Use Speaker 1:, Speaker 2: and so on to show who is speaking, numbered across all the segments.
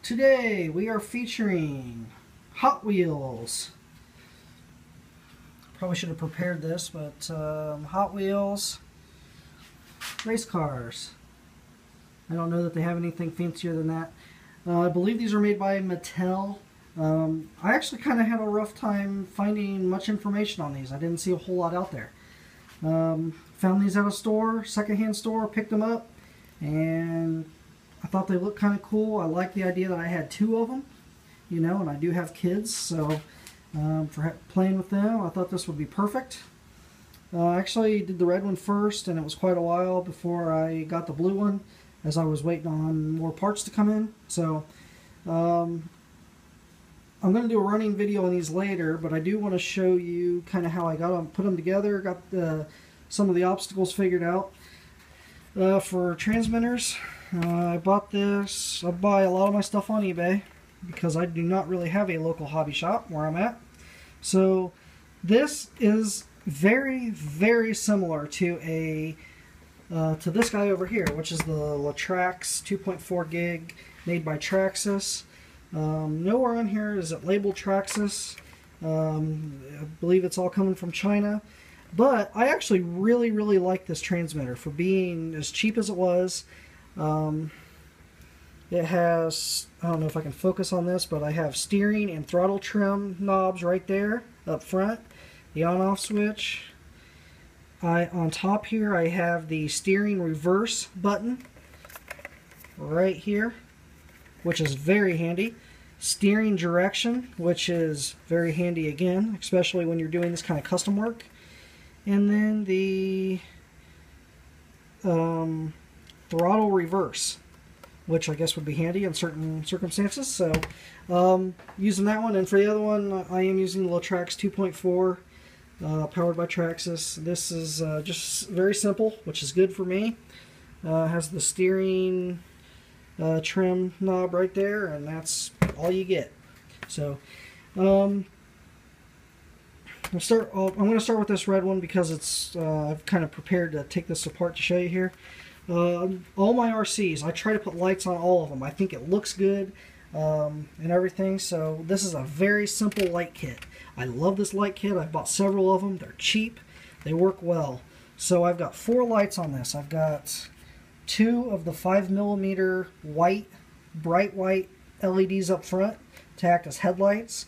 Speaker 1: Today we are featuring Hot Wheels. Probably should have prepared this, but Hot Wheels race cars. I don't know that they have anything fancier than that. I believe these are made by Mattel. I actually kind of had a rough time finding much information on these. I didn't see a whole lot out there. Found these at a store, secondhand store, picked them up, and I thought they looked kind of cool. I like the idea that I had two of them, you know, and I do have kids, so for playing with them, I thought this would be perfect. I actually did the red one first, and it was quite a while before I got the blue one, as I was waiting on more parts to come in. So I'm going to do a running video on these later, but I do want to show you kind of how I got them, put them together, got some of the obstacles figured out. For transmitters, I bought this. I buy a lot of my stuff on eBay because I do not really have a local hobby shop where I'm at. So this is very, very similar to this guy over here, which is the Trax 2.4 gig made by Traxxas. Nowhere on here is it labeled Traxxas. I believe it's all coming from China. But I actually really, really like this transmitter for being as cheap as it was. It has, I don't know if I can focus on this, but I have steering and throttle trim knobs right there up front. The on-off switch. On top here I have the steering reverse button right here, which is very handy. Steering direction, which is very handy again, especially when you're doing this kind of custom work. And then the throttle reverse, which I guess would be handy in certain circumstances. So using that one, and for the other one I am using the Trax 2.4 powered by Traxxas. This is just very simple, which is good for me. Has the steering trim knob right there, and that's all you get. So I'm going to start with this red one because it's I've kind of prepared to take this apart to show you here. All my RCs, I try to put lights on all of them. I think it looks good and everything. So this is a very simple light kit. I love this light kit. I've bought several of them. They're cheap. They work well. So I've got 4 lights on this. I've got 2 of the 5mm white, bright white LEDs up front to act as headlights.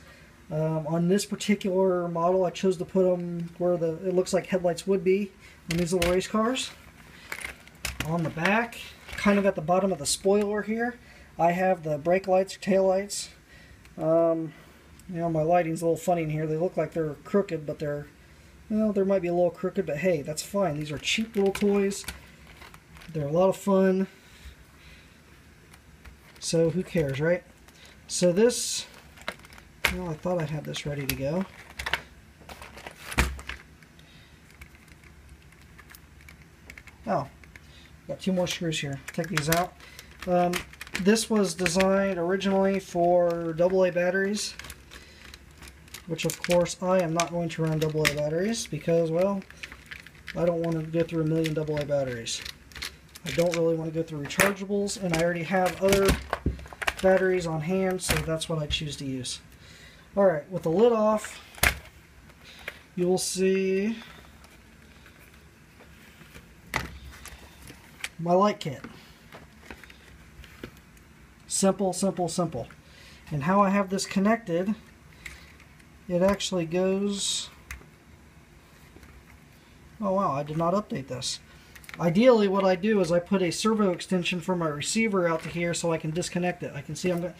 Speaker 1: On this particular model, I chose to put them where it looks like headlights would be in these little race cars. On the back, kind of at the bottom of the spoiler here, I have the brake lights or tail lights. You know, my lighting's a little funny in here. They look like they're crooked, but they're, you know, they might be a little crooked, but hey, that's fine. These are cheap little toys. They're a lot of fun. So who cares, right? So this, well, I thought I had this ready to go. Oh, got 2 more screws here. Take these out. This was designed originally for AA batteries, which of course I am not going to run AA batteries because, well, I don't want to go through a million AA batteries. I don't really want to go through rechargeables, and I already have other batteries on hand, so that's what I choose to use. Alright, with the lid off, you will see my light kit. Simple, simple, simple. And how I have this connected, it actually goes... Oh wow, I did not update this. Ideally, what I do is I put a servo extension for my receiver out to here so I can disconnect it. I see I'm going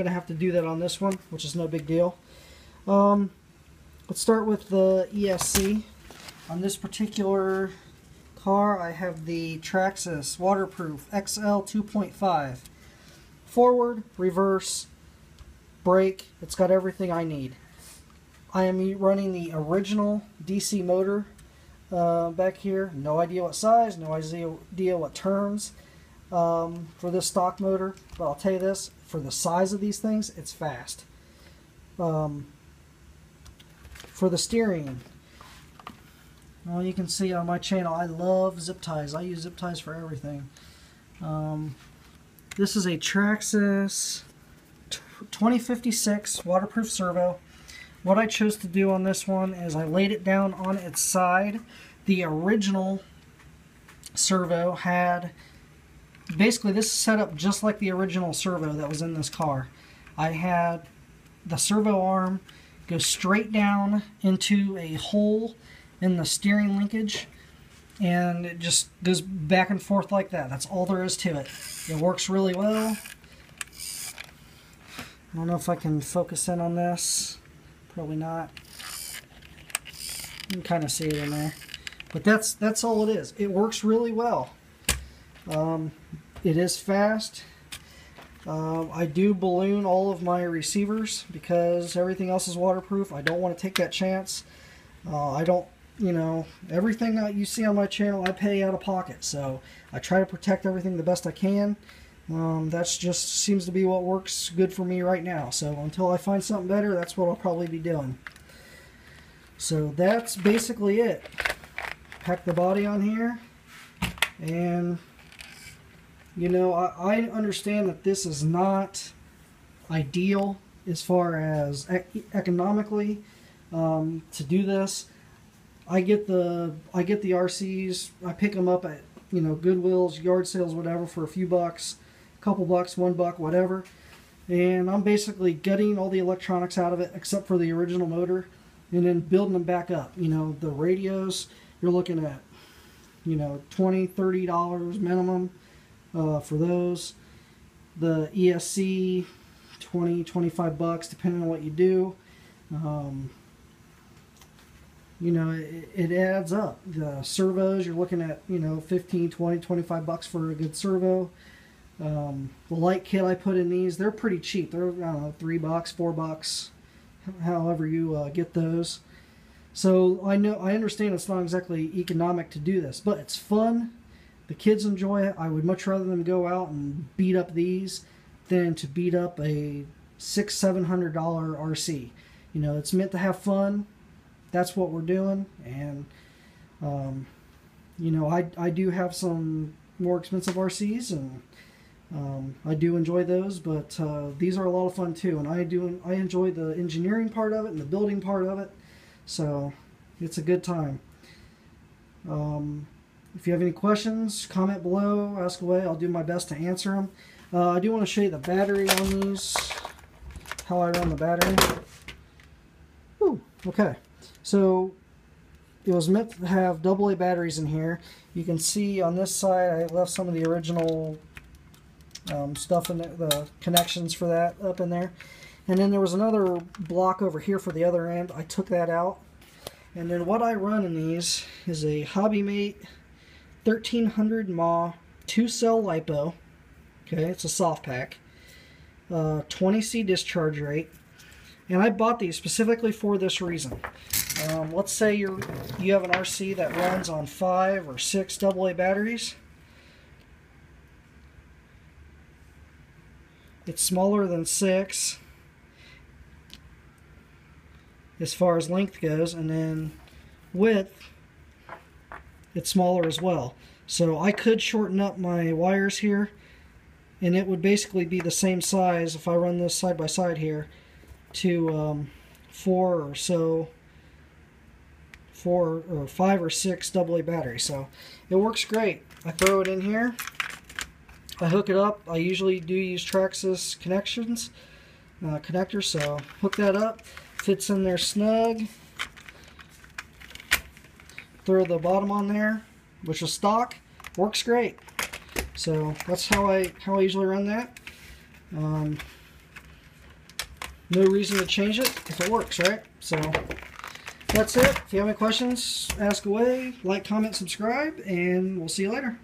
Speaker 1: to have to do that on this one, which is no big deal. Let's start with the ESC. On this particular car, I have the Traxxas Waterproof XL 2.5. Forward, reverse, brake. It's got everything I need. I am running the original DC motor back here. No idea what size, no idea what turns for this stock motor, but I'll tell you this, for the size of these things, it's fast. For the steering, well, you can see on my channel I love zip ties. I use zip ties for everything. This is a Traxxas 2056 waterproof servo. What I chose to do on this one is I laid it down on its side. The original servo had, basically this is set up just like the original servo that was in this car. I had the servo arm go straight down into a hole in the steering linkage, and it just goes back and forth like that. That's all there is to it. It works really well. I don't know if I can focus in on this. Probably not. You can kind of see it in there. But that's all it is. It works really well. It is fast. I do balloon all of my receivers because everything else is waterproof. I don't want to take that chance. I don't, everything that you see on my channel I pay out of pocket. So I try to protect everything the best I can. That's just seems to be what works good for me right now. So until I find something better, that's what I'll probably be doing. So that's basically it. Pack the body on here, and I understand that this is not ideal as far as economically to do this. I get the RCs. I pick them up at Goodwills, yard sales, whatever, for a few bucks, a couple bucks, $1, whatever. And I'm basically gutting all the electronics out of it except for the original motor, and then building them back up. The radios, you're looking at $20, $30 minimum for those. The ESC, 20, 25 bucks depending on what you do. It adds up. The servos, you're looking at 15, 20, 25 bucks for a good servo. The light kit I put in these, they're pretty cheap. They're, I don't know, $3, $4, however you get those. So I understand it's not exactly economic to do this, but it's fun. The kids enjoy it. I would much rather them go out and beat up these than to beat up a $600-700 RC. It's meant to have fun. That's what we're doing. And I do have some more expensive RCs, and I do enjoy those, but these are a lot of fun too. And I enjoy the engineering part of it and the building part of it. So it's a good time. If you have any questions, comment below, ask away. I'll do my best to answer them. I do want to show you the battery on these, how I run the battery. Ooh, okay. So it was meant to have AA batteries in here. You can see on this side I left some of the original stuff in the connections for that up in there. And then there was another block over here for the other end. I took that out. And then what I run in these is a HobbyMate 1300 mAh 2-cell LiPo. Okay, it's a soft pack. 20C discharge rate. And I bought these specifically for this reason. Let's say you have an RC that runs on 5 or 6 AA batteries. It's smaller than 6 as far as length goes, and then width, it's smaller as well. So I could shorten up my wires here, and it would basically be the same size if I run this side by side here to 4 or 5 or 6 AA batteries. So it works great. I throw it in here, I hook it up. I usually do use Traxxas connections connector, so hook that up, fits in there snug. Throw the bottom on there, which is stock, works great. So that's how I usually run that. No reason to change it if it works, right? So that's it. If you have any questions, ask away. Like, comment, subscribe, and we'll see you later.